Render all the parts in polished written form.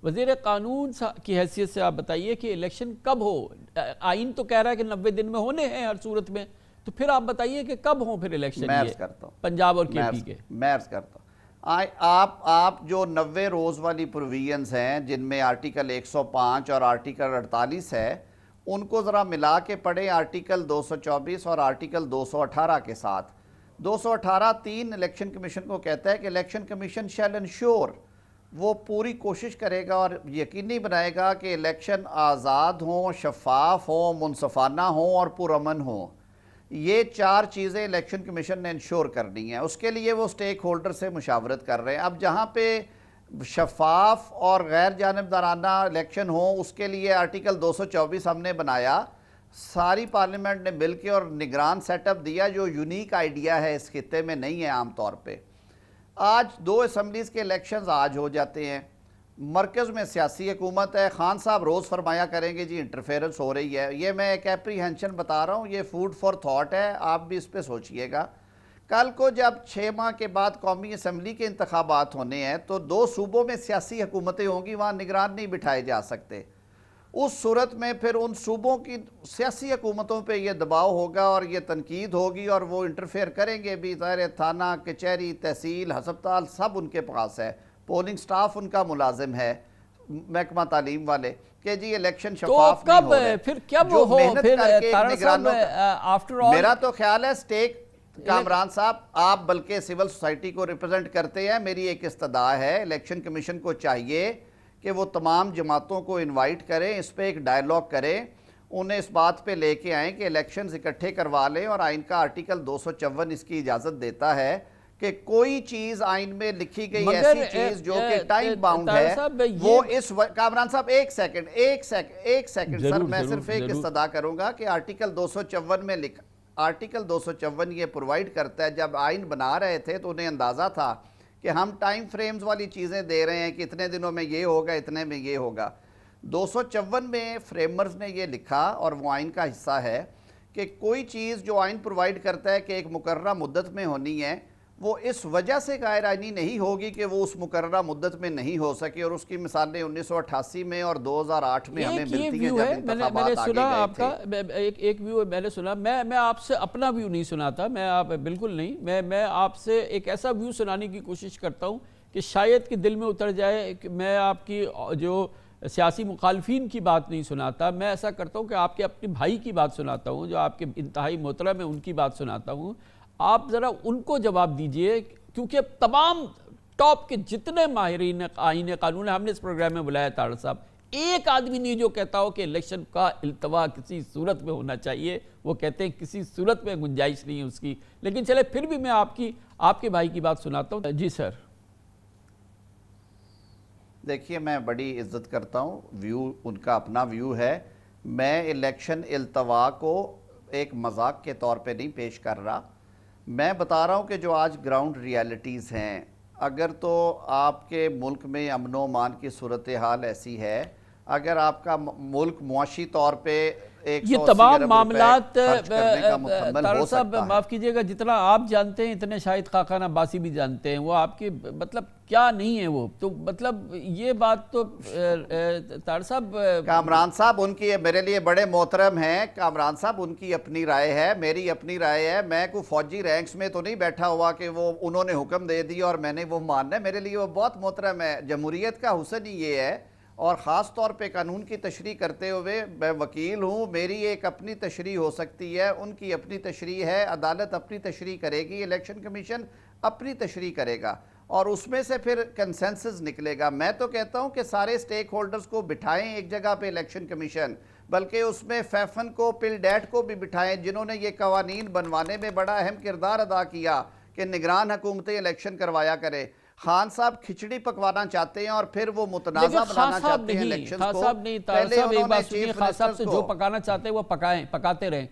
وزیر قانون کی حیثیت سے آپ بتائیے کہ الیکشن کب ہو؟ آئین تو کہہ رہا ہے کہ 90 دن میں ہونے ہیں ہر صورت میں، تو پھر آپ بتائیے کہ کب ہوں پھر الیکشن یہ پنجاب اور کے پی کے؟ میں عرض کرتا ہوں، آپ جو 90 روز والی پروویژنز ہیں جن میں آرٹیکل 105 اور آرٹیکل 48 ہے، ان کو ذرا ملا کے پڑھیں آرٹیکل 224 اور آرٹیکل 218 کے ساتھ۔ 218 3 الیکشن کمیشن کو کہتا ہے کہ الیکشن کمیشن شیل انشور، وہ پوری کوشش کرے گا اور یقینی بنائے گا کہ الیکشن آزاد ہوں، شفاف ہوں، منصفانہ ہوں اور پرامن ہوں۔ یہ 4 چیزیں الیکشن کمیشن نے انشور کرنی ہیں، اس کے لیے وہ سٹیک ہولڈر سے مشاورت کر رہے ہیں۔ اب جہاں پہ شفاف اور غیر جانبدارانہ الیکشن ہوں، اس کے لیے آرٹیکل 224 ہم نے بنایا، ساری پارلیمنٹ نے مل کے اور نگران سیٹ اپ دیا، جو یونیک آئیڈیا ہے اس خطے میں نہیں ہے عام طور پہ۔ آج 2 اسمبلیز کے الیکشنز آج ہو جاتے ہیں، مرکز میں سیاسی حکومت ہے، خان صاحب روز فرمایا کریں گے جی انٹرفیرنس ہو رہی ہے، یہ میں ایک اپریہنشن بتا رہا ہوں، یہ فوڈ فار تھاٹ ہے، آپ بھی اس پہ سوچئے گا۔ کل کو جب 6 ماہ کے بعد قومی اسمبلی کے انتخابات ہونے ہیں تو 2 صوبوں میں سیاسی حکومتیں ہوں گی، وہاں نگران نہیں بٹھائے جا سکتے۔ اس صورت میں پھر ان صوبوں کی سیاسی حکومتوں پہ یہ دباؤ ہوگا اور یہ تنقید ہوگی اور وہ انٹرفیئر کریں گے بھی، ظاہر تھانہ، کچہری، تحصیل، ہسپتال سب ان کے پاس ہے، پولنگ سٹاف ان کا ملازم ہے، محکمہ تعلیم والے، کہ جی الیکشن شفاف نہیں ہو رہے۔ پھر کیا جو ہو محنت پھر کر کے تارا صاحب آفٹر آل؟ میرا تو خیال ہے سٹیک کامران صاحب، آپ بلکہ سول سوسائٹی کو ریپرزنٹ کرتے ہیں، میری ایک استدعا ہے، الیکشن کمیشن کو چاہیے کہ وہ تمام جماعتوں کو انوائٹ کریں، اس پہ ایک ڈائیلاگ کریں، انہیں اس بات پہ لے کے آئیں کہ الیکشنز اکٹھے کروا لیں، اور آئین کا آرٹیکل 254 اس کی اجازت دیتا ہے کہ کوئی چیز آئین میں لکھی گئی ایسی چیز جو کہ ٹائم باؤنڈ ہے وہ اس کامران صاحب ایک سیکنڈ سر، میں صرف ایک استدعا کروں گا کہ آرٹیکل 254 میں آرٹیکل 254 یہ پرووائیڈ کرتا ہے، جب آئین بنا رہے تھے تو انہیں اندازہ تھا کہ ہم ٹائم فریمز والی چیزیں دے رہے ہیں کہ اتنے دنوں میں یہ ہوگا، اتنے میں یہ ہوگا۔ 254 میں فریمرز نے یہ لکھا، اور وہ آئین کا حصہ ہے، کہ کوئی چیز جو آئین پرووائیڈ کرتا ہے کہ ایک مقررہ مدت میں ہونی ہے، وہ اس وجہ سے غیر آئینی نہیں ہوگی کہ وہ اس مقررہ مدت میں نہیں ہو سکے، اور اس کی مثالیں 1988 میں اور 2008 میں ہمیں ملتی ہیں جب انتخابات آگے گئے تھے۔ ایک ویو میں نے سنا، میں آپ سے اپنا ویو نہیں سناتا، میں آپ بالکل نہیں، میں آپ سے ایک ایسا ویو سنانے کی کوشش کرتا ہوں کہ شاید کہ دل میں اتر جائے، کہ میں آپ کی جو سیاسی مخالفین کی بات نہیں سناتا، میں ایسا کرتا ہوں کہ آپ کے اپنے بھائی کی بات سناتا ہوں، جو آپ کے انتہائی محترم ہیں، ان کی بات سناتا ہوں۔ آپ ذرا ان کو جواب دیجئے، کیونکہ تمام ٹاپ کے جتنے ماہرین آئین قانون ہم نے اس پروگرام میں بلایا طاہر صاحب، ایک آدمی نہیں جو کہتا ہو کہ الیکشن کا التوا کسی صورت میں ہونا چاہیے، وہ کہتے ہیں کسی صورت میں گنجائش نہیں ہے اس کی۔ لیکن چلے پھر بھی میں آپ کے بھائی کی بات سناتا ہوں۔ جی سر۔ دیکھیے، میں بڑی عزت کرتا ہوں، ویو ان کا اپنا ویو ہے، میں الیکشن التوا کو ایک مذاق کے طور پہ نہیں پیش کر رہا، میں بتا رہا ہوں کہ جو آج گراؤنڈ ریالٹیز ہیں، اگر تو آپ کے ملک میں امن و امان کی صورتحال ایسی ہے، اگر آپ کا ملک معاشی طور پہ 180 یہ تمام ارب معاملات روپے خرچ کرنے کا متحمل طاہر ہو صاحب سکتا ہے۔ معاف کیجئے گا، جتنا آپ جانتے ہیں اتنے شاید خاقان عباسی بھی جانتے ہیں، وہ آپ کے مطلب کیا نہیں ہے، وہ تو مطلب یہ بات تو طاہر صاحب کامران صاحب ان کی میرے لیے بڑے محترم ہیں، کامران صاحب ان کی اپنی رائے ہے، میری اپنی رائے ہے، میں کوئی فوجی رینکس میں تو نہیں بیٹھا ہوا کہ وہ انہوں نے حکم دے دی اور میں نے وہ ماننا ہے، میرے لیے وہ بہت محترم ہے۔ جمہوریت کا حسن ہی یہ ہے، اور خاص طور پہ قانون کی تشریح کرتے ہوئے میں وکیل ہوں، میری ایک اپنی تشریح ہو سکتی ہے، ان کی اپنی تشریح ہے، عدالت اپنی تشریح کرے گی، الیکشن کمیشن اپنی تشریح کرے گا، اور اس میں سے پھر کنسنسس نکلے گا۔ میں تو کہتا ہوں کہ سارے سٹیک ہولڈرز کو بٹھائیں ایک جگہ پہ الیکشن کمیشن، بلکہ اس میں فیفن کو، پل ڈیٹ کو بھی بٹھائیں، جنہوں نے یہ قوانین بنوانے میں بڑا اہم کردار ادا کیا کہ نگران حکومتیں الیکشن کروایا کرے۔ خان صاحب کھچڑی پکوانا چاہتے ہیں اور پھر وہ متنازع بنانا چاہتے ہیں الیکشنز کو۔ خان صاحب نہیں، طاہر صاحب ایک بات سنیے، خان صاحب سے جو پکانا چاہتے ہیں وہ پکاتے رہیں۔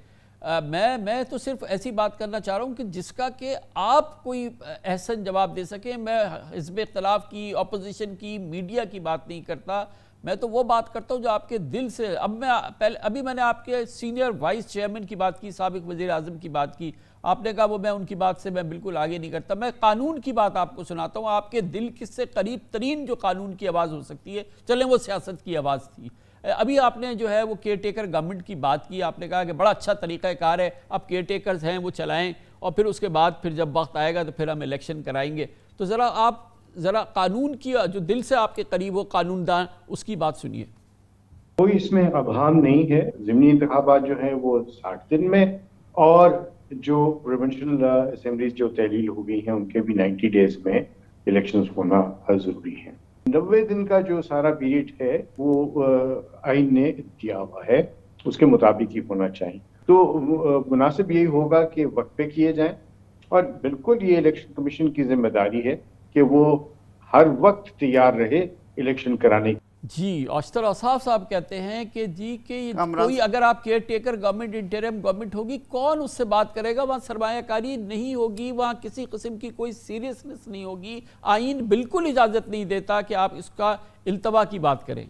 میں تو صرف ایسی بات کرنا چاہ رہا ہوں کہ جس کا کہ آپ کوئی احسن جواب دے سکیں۔ میں حزب اختلاف کی، اپوزیشن کی، میڈیا کی بات نہیں کرتا، میں تو وہ بات کرتا ہوں جو آپ کے دل سے. ابھی میں نے آپ کے سینئر وائس چیئرمین کی بات کی, سابق وزیر اعظم کی بات کی, آپ نے کہا وہ میں ان کی بات سے میں بالکل آگے نہیں کرتا. میں قانون کی بات آپ کو سناتا ہوں. آپ کے دل کس سے قریب ترین جو قانون کی آواز ہو سکتی ہے, چلیں وہ سیاست کی آواز تھی. ابھی آپ نے جو ہے وہ کیئر ٹیکر گورنمنٹ کی بات کی, آپ نے کہا کہ بڑا اچھا طریقہ کار ہے, اب کیئر ٹیکرز ہیں وہ چلائیں, اور پھر اس کے بعد پھر جب وقت آئے گا تو پھر ہم الیکشن کرائیں گے. تو ذرا قانون کی جو دل سے آپ کے قریب ہو, قانون دان, اس کی بات سنیے. کوئی اس میں ابہام نہیں ہے. ضمنی انتخابات جو ہیں وہ 60 دن میں, اور جو پروونشل اسمبلیز جو تحلیل ہو گئی ہیں ان کے بھی 90 ڈیز میں الیکشنز ہونا ضروری ہیں. 90 دن کا جو سارا پیریڈ ہے وہ آئین نے دیا ہوا ہے, اس کے مطابق ہی ہونا چاہیے. تو مناسب یہی ہوگا کہ وقت پہ کیے جائیں, اور بالکل یہ الیکشن کمیشن کی ذمہ داری ہے کہ وہ ہر وقت تیار رہے الیکشن کرانے. جی, اشتر اوصاف صاحب کہتے ہیں کہ کوئی اگر آپ care taker government, interim government ہوگی, کون اس سے بات کرے گا؟ وہاں سرمایہ کاری نہیں ہوگی, وہاں کسی قسم کی کوئی سیریسنس نہیں ہوگی. آئین بالکل اجازت نہیں دیتا کہ آپ اس کا التوا کی بات کریں.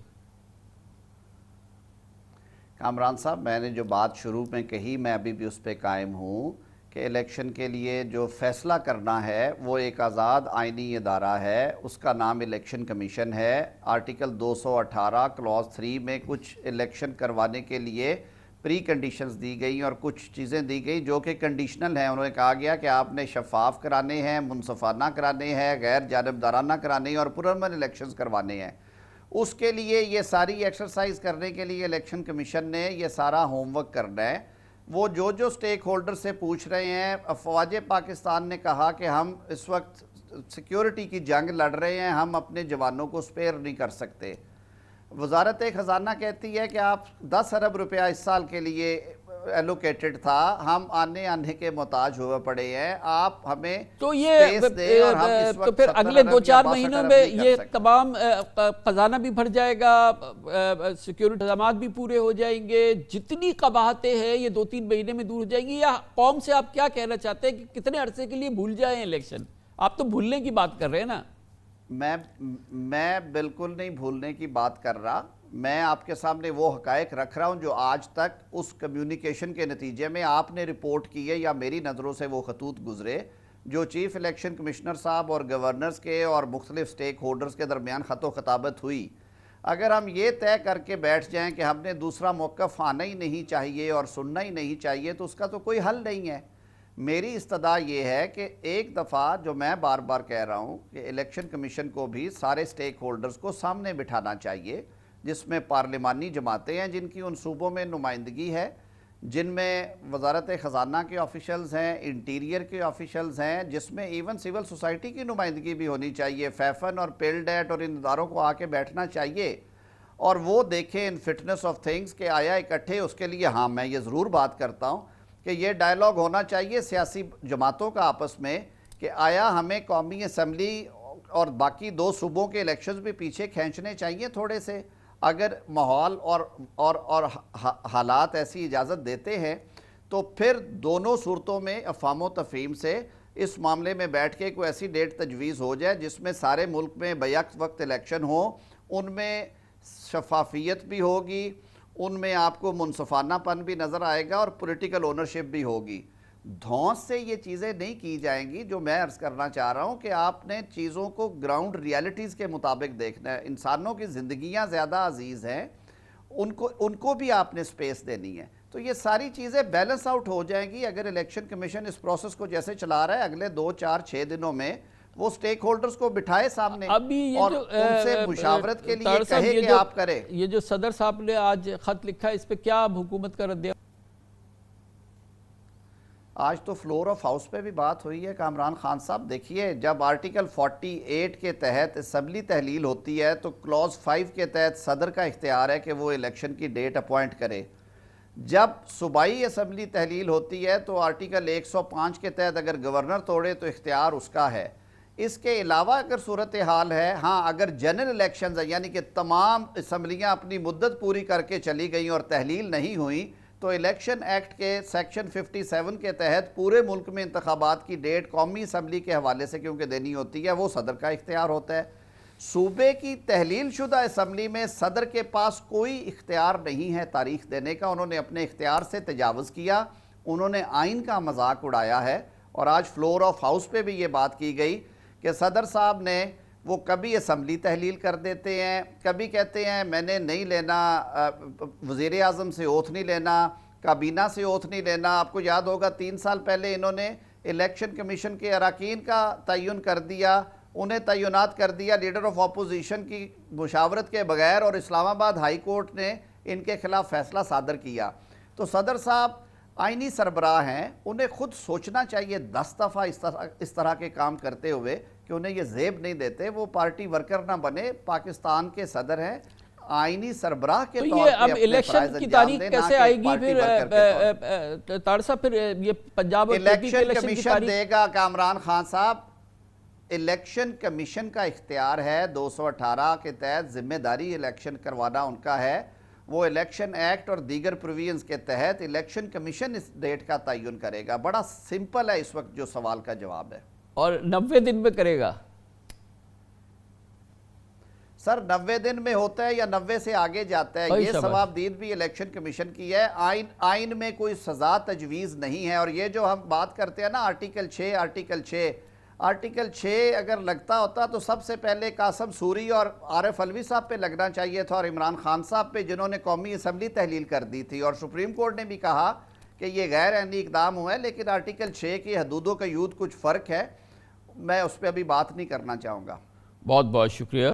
کامران صاحب, میں نے جو بات شروع میں کہی میں ابھی بھی اس پہ قائم ہوں کہ الیکشن کے لیے جو فیصلہ کرنا ہے وہ ایک آزاد آئینی ادارہ ہے, اس کا نام الیکشن کمیشن ہے. آرٹیکل 218 کلاز 3 میں کچھ الیکشن کروانے کے لیے پری کنڈیشنز دی گئی اور کچھ چیزیں دی گئی جو کہ کنڈیشنل ہیں. انہوں نے کہا گیا کہ آپ نے شفاف کرانے ہیں, منصفانہ کرانے ہیں, غیر جانبدارانہ کرانے ہیں اور پرامن الیکشنز کروانے ہیں. اس کے لیے یہ ساری ایکسرسائز کرنے کے لیے الیکشن کمیشن نے یہ سارا ہوم ورک کرنا ہے. وہ جو سٹیک ہولڈر سے پوچھ رہے ہیں, افواج پاکستان نے کہا کہ ہم اس وقت سیکیورٹی کی جنگ لڑ رہے ہیں, ہم اپنے جوانوں کو سپیئر نہیں کر سکتے. وزارت خزانہ کہتی ہے کہ آپ 10 ارب روپیہ اس سال کے لیے ایلوکیٹڈ تھا, ہم آنے کے محتاج ہوئے پڑے ہیں, آپ ہمیں تو یہ تو پھر اگلے 2-4 مہینوں میں یہ تمام خزانہ بھی بھر جائے گا, سیکیورٹی انتظامات بھی پورے ہو جائیں گے, جتنی قباحتیں ہیں یہ 2-3 مہینے میں دور ہو جائیں گی. یا قوم سے آپ کیا کہنا چاہتے ہیں کہ کتنے عرصے کے لیے بھول جائیں الیکشن؟ آپ تو بھولنے کی بات کر رہے ہیں نا. میں بالکل نہیں بھولنے کی بات کر رہا, میں آپ کے سامنے وہ حقائق رکھ رہا ہوں جو آج تک اس کمیونیکیشن کے نتیجے میں آپ نے رپورٹ کی ہے یا میری نظروں سے وہ خطوط گزرے جو چیف الیکشن کمشنر صاحب اور گورنرز کے اور مختلف سٹیک ہولڈرز کے درمیان خط و خطابت ہوئی. اگر ہم یہ طے کر کے بیٹھ جائیں کہ ہم نے دوسرا موقف آنا ہی نہیں چاہیے اور سننا ہی نہیں چاہیے تو اس کا تو کوئی حل نہیں ہے. میری استدعا یہ ہے کہ ایک دفعہ, جو میں بار بار کہہ رہا ہوں, کہ الیکشن کمیشن کو بھی سارے سٹیک ہولڈرز کو سامنے بٹھانا چاہیے, جس میں پارلیمانی جماعتیں ہیں جن کی ان صوبوں میں نمائندگی ہے, جن میں وزارت خزانہ کے آفیشلز ہیں, انٹیریئر کے آفیشلز ہیں, جس میں ایون سول سوسائٹی کی نمائندگی بھی ہونی چاہیے. فیفن اور پیلڈیٹ اور ان اداروں کو آ کے بیٹھنا چاہیے اور وہ دیکھیں ان فٹنس آف تھنگز کہ آیا اکٹھے. اس کے لیے ہاں میں یہ ضرور بات کرتا ہوں کہ یہ ڈائیلاگ ہونا چاہیے سیاسی جماعتوں کا آپس میں کہ آیا ہمیں قومی اسمبلی اور باقی 2 صوبوں کے الیکشنز بھی پیچھے کھینچنے چاہیے تھوڑے سے. اگر ماحول اور حالات ایسی اجازت دیتے ہیں تو پھر دونوں صورتوں میں افہام و تفہیم سے اس معاملے میں بیٹھ کے کوئی ایسی ڈیٹ تجویز ہو جائے جس میں سارے ملک میں بیک وقت الیکشن ہو, ان میں شفافیت بھی ہوگی, ان میں آپ کو منصفانہ پن بھی نظر آئے گا اور پولیٹیکل اونرشپ بھی ہوگی. دھونس سے یہ چیزیں نہیں کی جائیں گی. جو میں عرض کرنا چاہ رہا ہوں کہ آپ نے چیزوں کو گراؤنڈ ریالٹیز کے مطابق دیکھنا ہے. انسانوں کی زندگیاں زیادہ عزیز ہیں, ان کو بھی آپ نے سپیس دینی ہے. تو یہ ساری چیزیں بیلنس آؤٹ ہو جائیں گی اگر الیکشن کمیشن اس پروسیس کو جیسے چلا رہا ہے. اگلے 2-4-6 دنوں میں وہ سٹیک ہولڈرز کو بٹھائے سامنے اور ان سے مشاورت کے لیے کہے کہ آپ کریں. یہ جو صدر صاحب نے آج خط لکھا ہے, اس پہ کیا حکومت کا رد؟ آج تو فلور آف ہاؤس پہ بھی بات ہوئی ہے کامران خان صاحب. دیکھیے, جب آرٹیکل 48 کے تحت اسمبلی تحلیل ہوتی ہے تو کلاز 5 کے تحت صدر کا اختیار ہے کہ وہ الیکشن کی ڈیٹ اپوائنٹ کرے. جب صوبائی اسمبلی تحلیل ہوتی ہے تو آرٹیکل 105 کے تحت اگر گورنر توڑے تو اختیار اس کا ہے. اس کے علاوہ اگر صورتحال ہے, ہاں اگر جنرل الیکشنز ہیں یعنی کہ تمام اسمبلیاں اپنی مدت پوری کر کے چلی گئیں اور تحلیل نہیں ہوئی, تو الیکشن ایکٹ کے سیکشن 57 کے تحت پورے ملک میں انتخابات کی ڈیٹ قومی اسمبلی کے حوالے سے کیونکہ دینی ہوتی ہے, وہ صدر کا اختیار ہوتا ہے. صوبے کی تحلیل شدہ اسمبلی میں صدر کے پاس کوئی اختیار نہیں ہے تاریخ دینے کا. انہوں نے اپنے اختیار سے تجاوز کیا, انہوں نے آئین کا مذاق اڑایا ہے. اور آج فلور آف ہاؤس پہ بھی یہ بات کی گئی کہ صدر صاحب نے وہ کبھی اسمبلی تحلیل کر دیتے ہیں, کبھی کہتے ہیں میں نے نہیں لینا, وزیر اعظم سے اوتھ نہیں لینا, کابینہ سے اوتھ نہیں لینا. آپ کو یاد ہوگا 3 سال پہلے انہوں نے الیکشن کمیشن کے اراکین کا تعین کر دیا, انہیں تعینات کر دیا لیڈر آف اپوزیشن کی مشاورت کے بغیر, اور اسلام آباد ہائی کورٹ نے ان کے خلاف فیصلہ صادر کیا. تو صدر صاحب آئینی سربراہ ہیں, انہیں خود سوچنا چاہیے 10 دفعہ اس طرح کے کام کرتے ہوئے کہ انہیں یہ زیب نہیں دیتے. وہ پارٹی ورکر نہ بنے, پاکستان کے صدر ہیں, آئینی سربراہ کے طور پہ یہ اب الیکشن کی تاریخ کیسے آئے گی پھر طاہر صاحب؟ پھر یہ پنجاب اور اے پی کے الیکشن کمیشن دے گا کامران خان صاحب. الیکشن کمیشن کا اختیار ہے 218 کے تحت, ذمہ داری الیکشن کروانا ان کا ہے. وہ الیکشن ایکٹ اور دیگر پروویژنز کے تحت الیکشن کمیشن اس ڈیٹ کا تعین کرے گا. بڑا سمپل ہے اس وقت جو سوال کا جواب ہے. اور 90 دن میں کرے گا سر؟ 90 دن میں ہوتا ہے یا 90 سے آگے جاتا ہے؟ یہ ثوابدید بھی الیکشن کمیشن کی ہے. آئین میں کوئی سزا تجویز نہیں ہے. اور یہ جو ہم بات کرتے ہیں نا آرٹیکل 6 آرٹیکل 6 اگر لگتا ہوتا تو سب سے پہلے قاسم سوری اور عارف علوی صاحب پہ لگنا چاہیے تھا, اور عمران خان صاحب پہ, جنہوں نے قومی اسمبلی تحلیل کر دی تھی. اور سپریم کورٹ نے بھی کہا کہ یہ غیر آئینی اقدام ہوا ہے, لیکن آرٹیکل 6 کی حدودوں کا کچھ فرق ہے. میں اس پہ ابھی بات نہیں کرنا چاہوں گا. بہت بہت شکریہ.